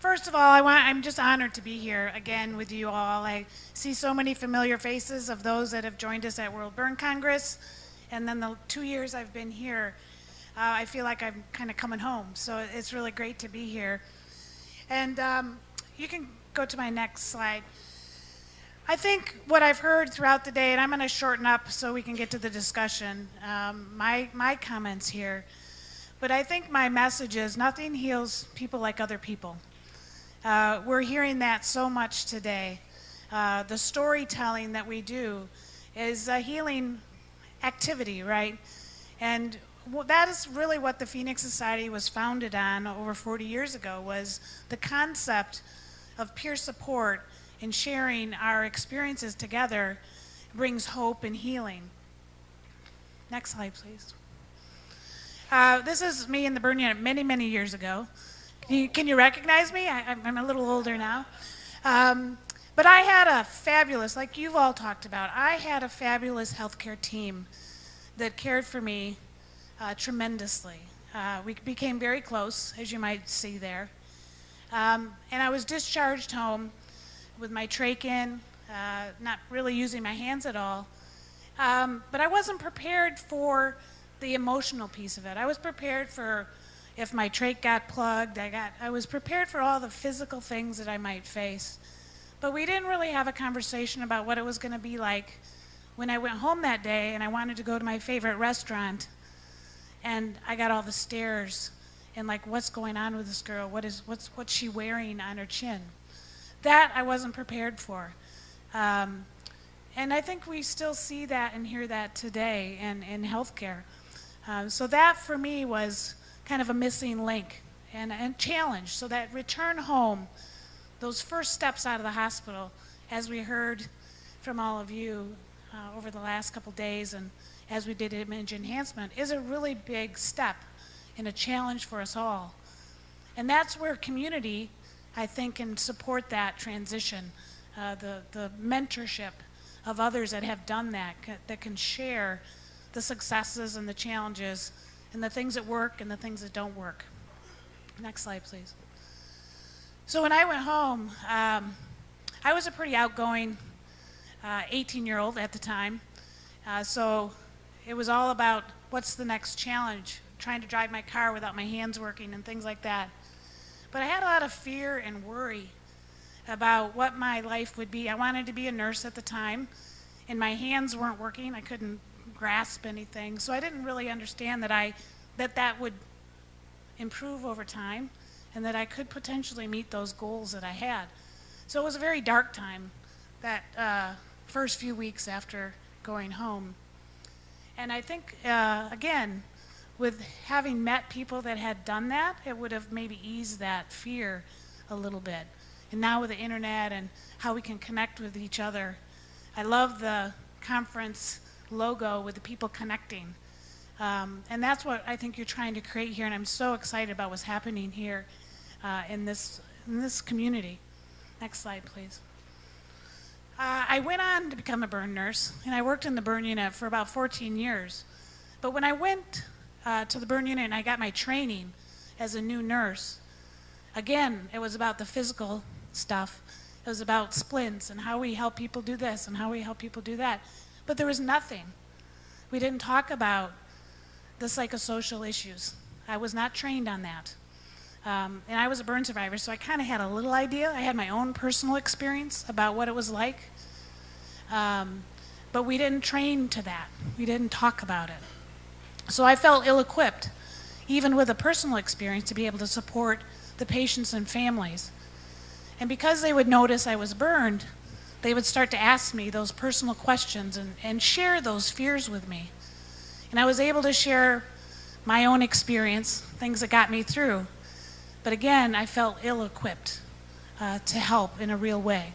First of all, I'm just honored to be here again with you all. I see so many familiar faces of those that have joined us at World Burn Congress, and then the 2 years I've been here, I feel like I'm kind of coming home, so it's really great to be here. And you can go to my next slide. I think what I've heard throughout the day, and I'm going to shorten up so we can get to the discussion, my comments here, but I think my message is nothing heals people like other people. We're hearing that so much today. The storytelling that we do is a healing activity, right? And that is really what the Phoenix Society was founded on over 40 years ago, was the concept of peer support and sharing our experiences together brings hope and healing. Next slide, please. This is me in the burn unit many, many years ago. Can you recognize me? I'm a little older now. But I had a fabulous, like you've all talked about, I had a fabulous healthcare team that cared for me tremendously. We became very close, as you might see there. And I was discharged home with my trach in, not really using my hands at all. But I wasn't prepared for the emotional piece of it. I was prepared for if my trach got plugged, I was prepared for all the physical things that I might face. But we didn't really have a conversation about what it was going to be like when I went home that day and I wanted to go to my favorite restaurant and I got all the stares and like, what's going on with this girl? What's she wearing on her chin? That I wasn't prepared for. And I think we still see that and hear that today in healthcare. So that for me was kind of a missing link and challenge. So that return home, those first steps out of the hospital, as we heard from all of you over the last couple days and as we did image enhancement, is a really big step and a challenge for us all. And that's where community, I think, can support that transition, the mentorship of others that have done that can share the successes and the challenges and the things that work and the things that don't work. Next slide, please. So when I went home, I was a pretty outgoing 18-year-old at the time. So it was all about what's the next challenge, trying to drive my car without my hands working and things like that. But I had a lot of fear and worry about what my life would be. I wanted to be a nurse at the time, and my hands weren't working. I couldn't grasp anything. So I didn't really understand that would improve over time and that I could potentially meet those goals that I had. So it was a very dark time, that first few weeks after going home. And I think, again, with having met people that had done that, it would have maybe eased that fear a little bit. And now with the internet and how we can connect with each other, I love the conference logo with the people connecting. And that's what I think you're trying to create here, and I'm so excited about what's happening here in this community. Next slide, please. I went on to become a burn nurse, and I worked in the burn unit for about 14 years. But when I went to the burn unit and I got my training as a new nurse, again, it was about the physical stuff. It was about splints and how we help people do this and how we help people do that. But there was nothing. We didn't talk about the psychosocial issues. I was not trained on that. And I was a burn survivor, so I kind of had a little idea. I had my own personal experience about what it was like. But we didn't train to that. We didn't talk about it. So I felt ill-equipped, even with a personal experience, to be able to support the patients and families. And because they would notice I was burned, they would start to ask me those personal questions and share those fears with me. And I was able to share my own experience, things that got me through. But again, I felt ill-equipped to help in a real way.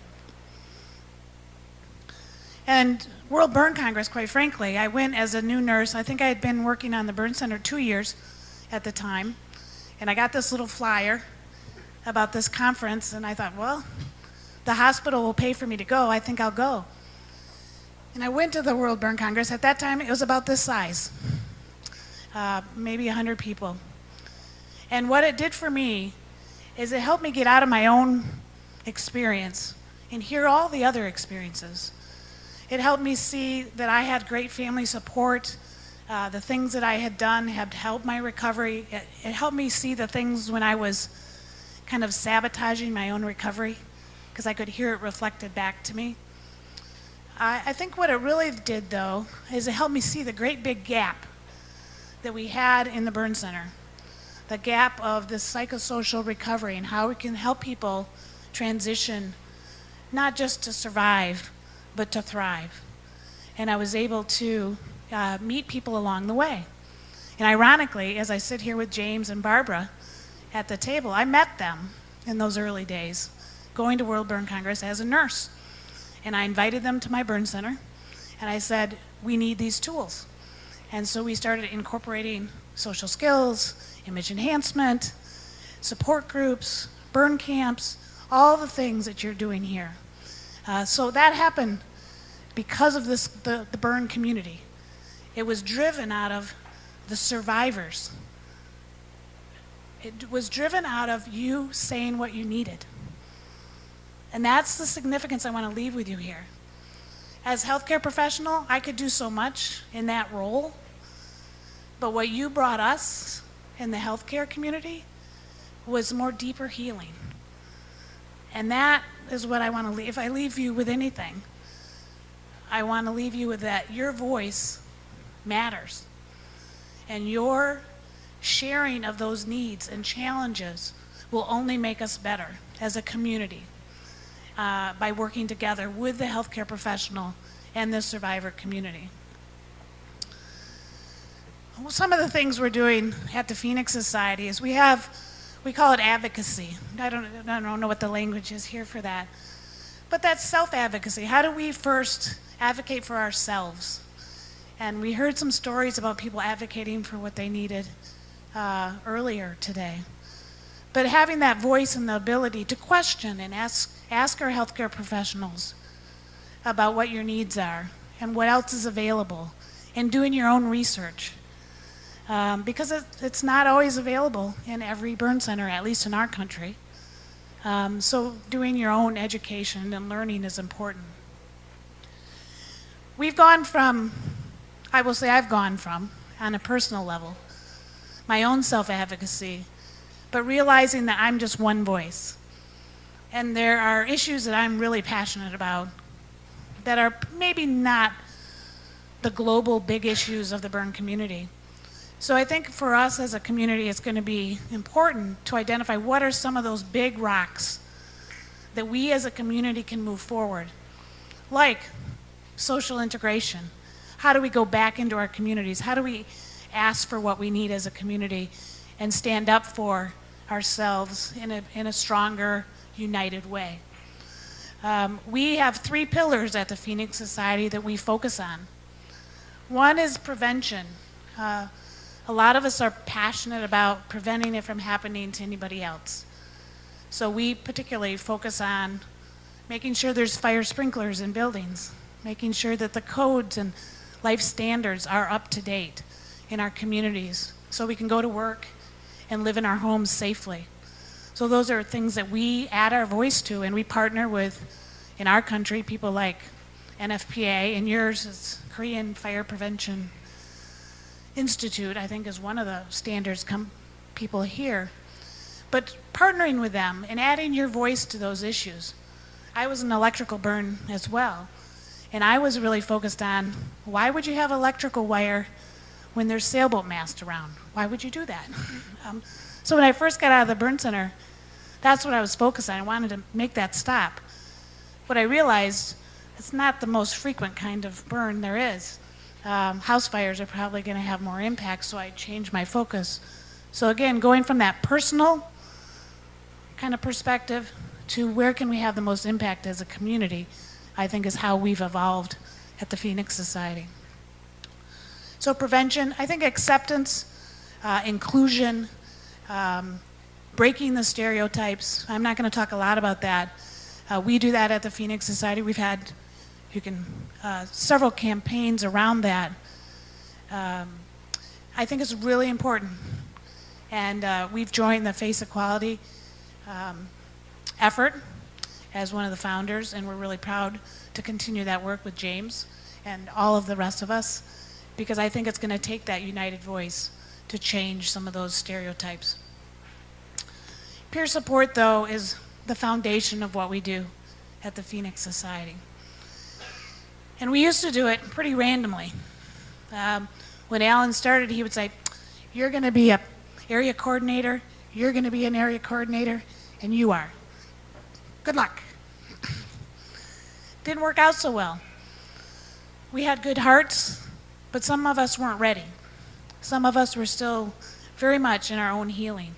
And World Burn Congress, quite frankly, I went as a new nurse. I think I had been working on the burn center 2 years at the time. And I got this little flyer about this conference, and I thought, well, the hospital will pay for me to go. I think I'll go. And I went to the World Burn Congress. At that time, it was about this size, maybe 100 people. And what it did for me is it helped me get out of my own experience and hear all the other experiences. It helped me see that I had great family support. The things that I had done had helped my recovery. It helped me see the things when I was kind of sabotaging my own recovery, because I could hear it reflected back to me. I think what it really did, though, is it helped me see the great big gap that we had in the burn center, the gap of this psychosocial recovery and how we can help people transition, not just to survive, but to thrive. And I was able to meet people along the way. And ironically, as I sit here with James and Barbara at the table, I met them in those early days, going to World Burn Congress as a nurse. And I invited them to my burn center, and I said, we need these tools. And so we started incorporating social skills, image enhancement, support groups, burn camps, all the things that you're doing here. So that happened because of the burn community. It was driven out of the survivors. It was driven out of you saying what you needed. And that's the significance I want to leave with you here. As a healthcare professional, I could do so much in that role, but what you brought us in the healthcare community was more deeper healing. And that is what I want to leave. If I leave you with anything, I want to leave you with that your voice matters. And your sharing of those needs and challenges will only make us better as a community. By working together with the healthcare professional and the survivor community. Well, some of the things we're doing at the Phoenix Society is we call it advocacy. I don't know what the language is here for that. But that's self-advocacy. How do we first advocate for ourselves? And we heard some stories about people advocating for what they needed earlier today. But having that voice and the ability to question and ask our healthcare professionals about what your needs are and what else is available, and doing your own research. Because it's not always available in every burn center, at least in our country. So doing your own education and learning is important. We've gone from, I will say I've gone from, on a personal level, my own self-advocacy, but realizing that I'm just one voice. And there are issues that I'm really passionate about that are maybe not the global big issues of the burn community. So I think for us as a community, it's going to be important to identify what are some of those big rocks that we as a community can move forward, like social integration. How do we go back into our communities? How do we ask for what we need as a community and stand up for ourselves in a stronger, united way? We have 3 pillars at the Phoenix Society that we focus on. One is prevention. A lot of us are passionate about preventing it from happening to anybody else. So we particularly focus on making sure there's fire sprinklers in buildings, making sure that the codes and life standards are up to date in our communities so we can go to work and live in our homes safely. So those are things that we add our voice to, and we partner with, in our country, people like NFPA, and yours is Korean Fire Prevention Institute, I think is one of the standards people here. But partnering with them and adding your voice to those issues. I was an electrical burn as well, and I was really focused on why would you have electrical wire when there's sailboat mast around? Why would you do that? So when I first got out of the burn center, that's what I was focused on. I wanted to make that stop. But I realized it's not the most frequent kind of burn there is. House fires are probably going to have more impact, so I changed my focus. So again, going from that personal kind of perspective to where can we have the most impact as a community, I think is how we've evolved at the Phoenix Society. So prevention, I think acceptance, inclusion, breaking the stereotypes. I'm not going to talk a lot about that. We do that at the Phoenix Society. We've had several campaigns around that. I think it's really important. And we've joined the Face Equality effort as one of the founders, and we're really proud to continue that work with James and all of the rest of us, because I think it's going to take that united voice to change some of those stereotypes. Peer support, though, is the foundation of what we do at the Phoenix Society. And we used to do it pretty randomly. When Alan started, he would say, "You're going to be an area coordinator, you're going to be an area coordinator, and you are. Good luck." Didn't work out so well. We had good hearts, but some of us weren't ready. Some of us were still very much in our own healing.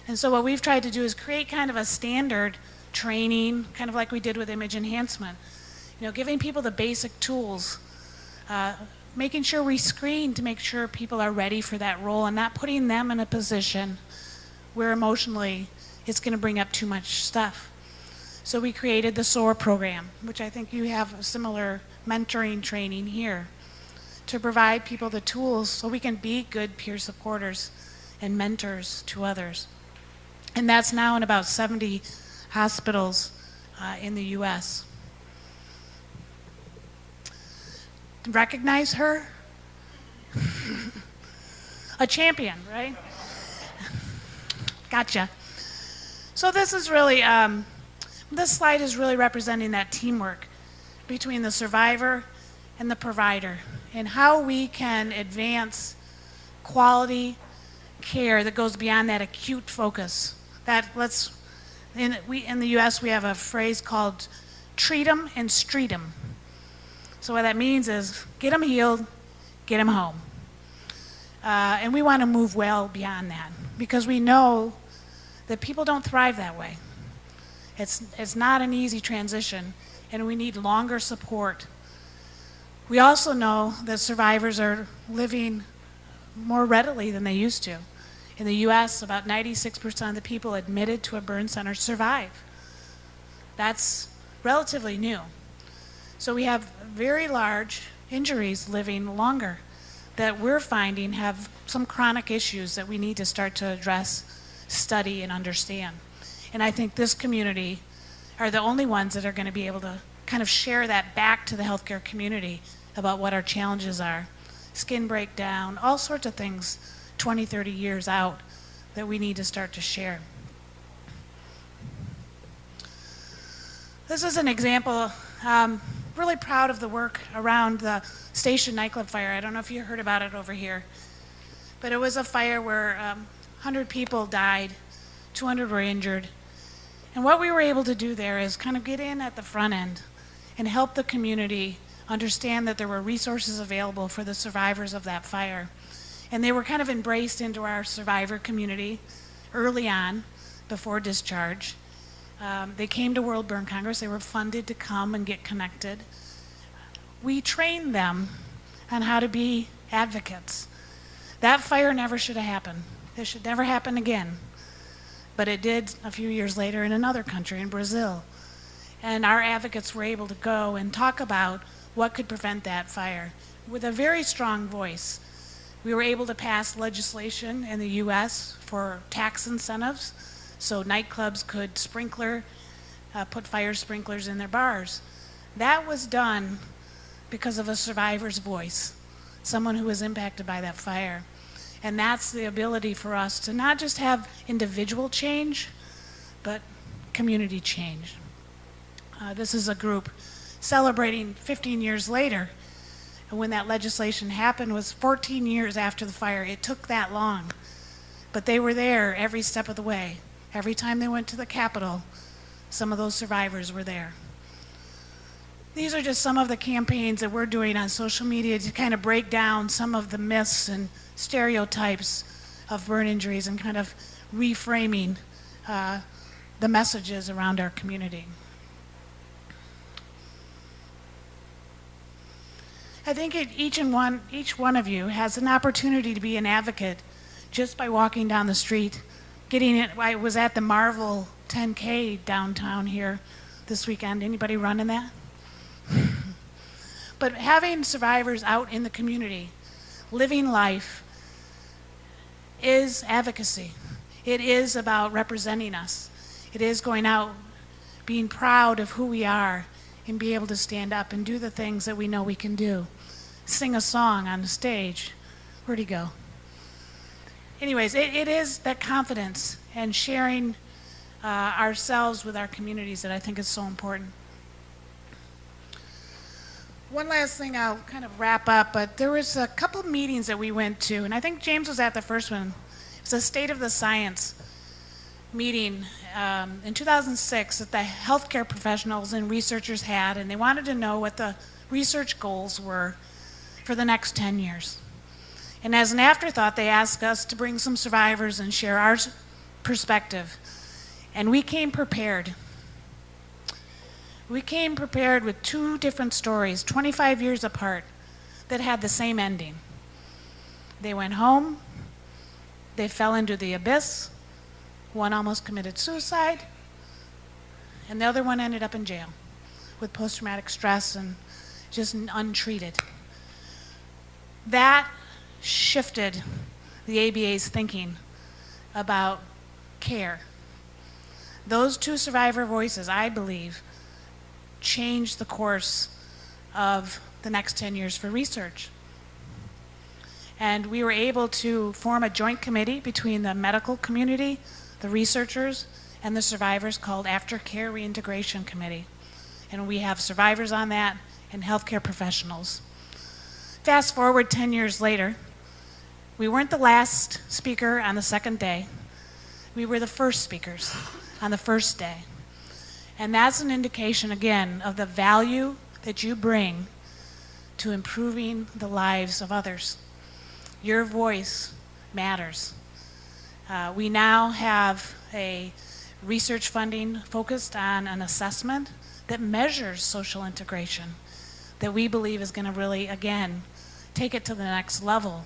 And so what we've tried to do is create kind of a standard training, kind of like we did with image enhancement. You know, giving people the basic tools, making sure we screen to make sure people are ready for that role and not putting them in a position where emotionally it's going to bring up too much stuff. So we created the SOAR program, which I think you have a similar mentoring training here, to provide people the tools so we can be good peer supporters and mentors to others. And that's now in about 70 hospitals in the U.S. Recognize her? A champion, right? Gotcha. So this is really, this slide is really representing that teamwork between the survivor and the provider, and how we can advance quality care that goes beyond that acute focus. In the U.S. we have a phrase called treat 'em and street 'em. So what that means is get them healed, get them home. And we want to move well beyond that, because we know that people don't thrive that way. It's not an easy transition, and we need longer support. We also know that survivors are living more readily than they used to. In the U.S., about 96% of the people admitted to a burn center survive. That's relatively new. So we have very large injuries living longer that we're finding have some chronic issues that we need to start to address, study, and understand. And I think this community are the only ones that are going to be able to kind of share that back to the healthcare community about what our challenges are. Skin breakdown, all sorts of things 20, 30 years out that we need to start to share. This is an example. Really proud of the work around the Station nightclub fire. I don't know if you heard about it over here, but it was a fire where 100 people died, 200 were injured. And what we were able to do there is kind of get in at the front end and help the community understand that there were resources available for the survivors of that fire. And they were kind of embraced into our survivor community early on, before discharge. They came to World Burn Congress. They were funded to come and get connected. We trained them on how to be advocates. That fire never should have happened. It should never happen again. But it did a few years later in another country, in Brazil. And our advocates were able to go and talk about what could prevent that fire with a very strong voice. We were able to pass legislation in the U.S. for tax incentives, so nightclubs could put fire sprinklers in their bars. That was done because of a survivor's voice, someone who was impacted by that fire. And that's the ability for us to not just have individual change, but community change. This is a group celebrating 15 years later. And when that legislation happened was 14 years after the fire. It took that long. But they were there every step of the way. Every time they went to the Capitol, some of those survivors were there. These are just some of the campaigns that we're doing on social media to kind of break down some of the myths and stereotypes of burn injuries and kind of reframing the messages around our community. I think each one of you has an opportunity to be an advocate just by walking down the street, getting it. I was at the Marvel 10K downtown here this weekend. Anybody running that? But having survivors out in the community, living life, is advocacy. It is about representing us. It is going out, being proud of who we are, and be able to stand up and do the things that we know we can do. Sing a song on the stage. Where'd he go? Anyways, it is that confidence and sharing ourselves with our communities that I think is so important. One last thing, I'll kind of wrap up, but there was a couple of meetings that we went to, and I think James was at the first one. It was a State of the Science meeting in 2006 that the healthcare professionals and researchers had, and they wanted to know what the research goals were for the next 10 years. And as an afterthought, they asked us to bring some survivors and share our perspective. And we came prepared. We came prepared with two different stories, 25 years apart, that had the same ending. They went home, they fell into the abyss, one almost committed suicide, and the other one ended up in jail with post-traumatic stress and just untreated. That shifted the ABA's thinking about care. Those two survivor voices, I believe, changed the course of the next 10 years for research. And we were able to form a joint committee between the medical community, the researchers, and the survivors called Aftercare Reintegration Committee. And we have survivors on that and healthcare professionals. Fast forward 10 years later, we weren't the last speaker on the second day. We were the first speakers on the first day. And that's an indication, again, of the value that you bring to improving the lives of others. Your voice matters. We now have a research funding focused on an assessment that measures social integration that we believe is going to really, again, take it to the next level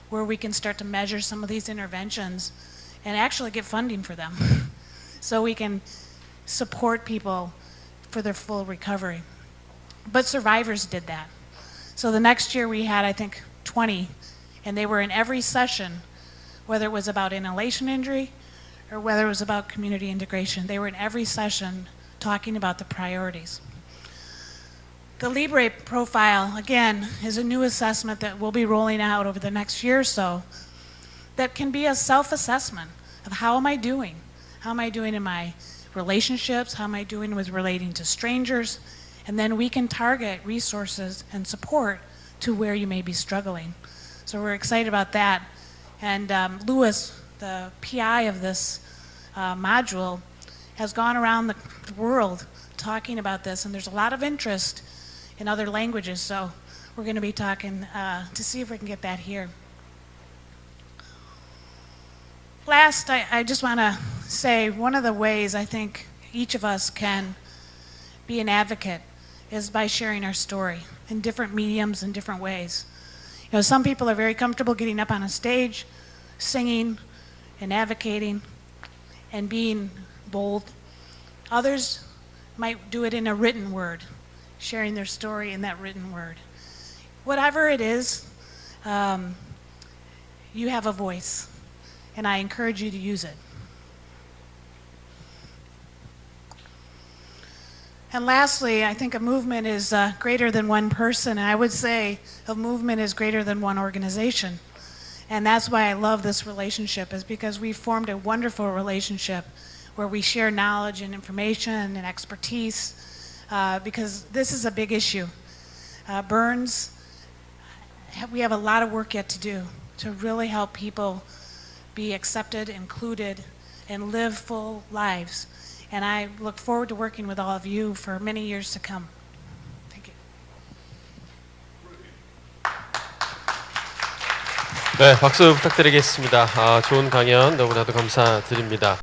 where we can start to measure some of these interventions and actually get funding for them so we can support people for their full recovery. But survivors did that. So the next year we had, I think, 20, and they were in every session, whether it was about inhalation injury or whether it was about community integration. They were in every session talking about the priorities. The Libre profile, again, is a new assessment that we'll be rolling out over the next year or so that can be a self-assessment of how am I doing? How am I doing in my relationships? How am I doing with relating to strangers? And then we can target resources and support to where you may be struggling. So we're excited about that. And Louis, the PI of this module, has gone around the world talking about this, and there's a lot of interest in other languages, so we're going to be talking to see if we can get that here. Last, I just want to say one of the ways I think each of us can be an advocate is by sharing our story in different mediums and different ways. You know, some people are very comfortable getting up on a stage, singing and advocating and being bold. Others might do it in a written word, sharing their story in that written word. Whatever it is, you have a voice, and I encourage you to use it. And lastly, I think a movement is greater than one person, and I would say a movement is greater than one organization. And that's why I love this relationship, is because we've formed a wonderful relationship where we share knowledge and information and expertise, because this is a big issue. Burns, we have a lot of work yet to do to really help people be accepted, included, and live full lives. And I look forward to working with all of you for many years to come. Thank you. 네, 박수 부탁드리겠습니다. 좋은 강연 너무나도 감사드립니다.